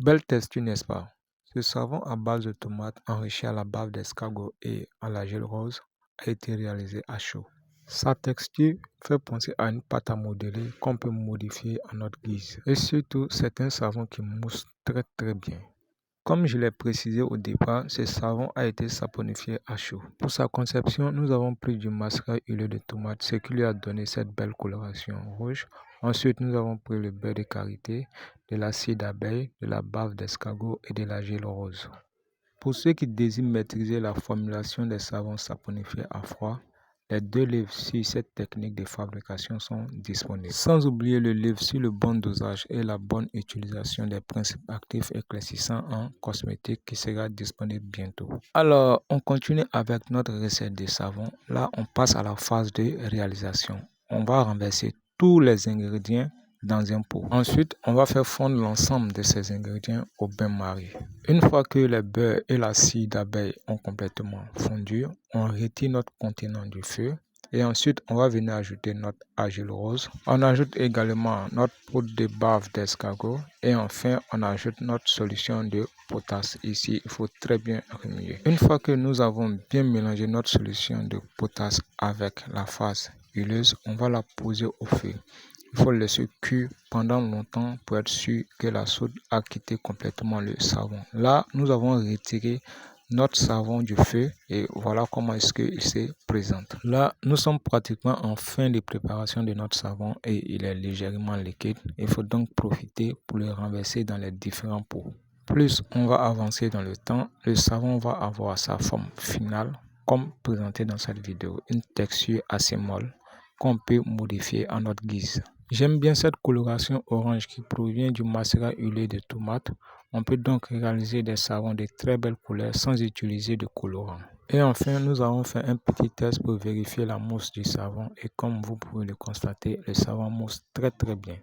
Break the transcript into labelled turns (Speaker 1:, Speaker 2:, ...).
Speaker 1: Belle texture, n'est-ce pas? Ce savon à base de tomates enrichi à la bave d'escargot et à la gel rose a été réalisé à chaud. Sa texture fait penser à une pâte à modeler qu'on peut modifier à notre guise. Et surtout, c'est un savon qui mousse très bien. Comme je l'ai précisé au départ, ce savon a été saponifié à chaud. Pour sa conception, nous avons pris du mascara huilé de tomate, ce qui lui a donné cette belle coloration rouge. Ensuite, nous avons pris le beurre de karité, de l'acide d'abeille, de la bave d'escargot et de la gel rose. Pour ceux qui désirent maîtriser la formulation des savons saponifiés à froid, les 2 livres sur cette technique de fabrication sont disponibles. Sans oublier le livre sur le bon dosage et la bonne utilisation des principes actifs éclaircissants en cosmétique qui sera disponible bientôt. Alors, on continue avec notre recette de savon. Là, on passe à la phase de réalisation. On va renverser tous les ingrédients dans un pot. Ensuite, on va faire fondre l'ensemble de ces ingrédients au bain-marie. Une fois que le beurre et l'acide d'abeille ont complètement fondu, on retire notre contenant du feu et ensuite on va venir ajouter notre argile rose. On ajoute également notre poudre de bave d'escargot et enfin on ajoute notre solution de potasse. Ici, il faut très bien remuer. Une fois que nous avons bien mélangé notre solution de potasse avec la phase huileuse, on va la poser au feu. Il faut le laisser cuire pendant longtemps pour être sûr que la soude a quitté complètement le savon. Là, nous avons retiré notre savon du feu et voilà comment est-ce qu'il se présente. Là, nous sommes pratiquement en fin de préparation de notre savon et il est légèrement liquide. Il faut donc profiter pour le renverser dans les différents pots. Plus on va avancer dans le temps, le savon va avoir sa forme finale comme présenté dans cette vidéo, une texture assez molle qu'on peut modifier à notre guise. J'aime bien cette coloration orange qui provient du mascara huilé de tomate. On peut donc réaliser des savons de très belles couleurs sans utiliser de colorant. Et enfin, nous avons fait un petit test pour vérifier la mousse du savon et comme vous pouvez le constater, le savon mousse très bien.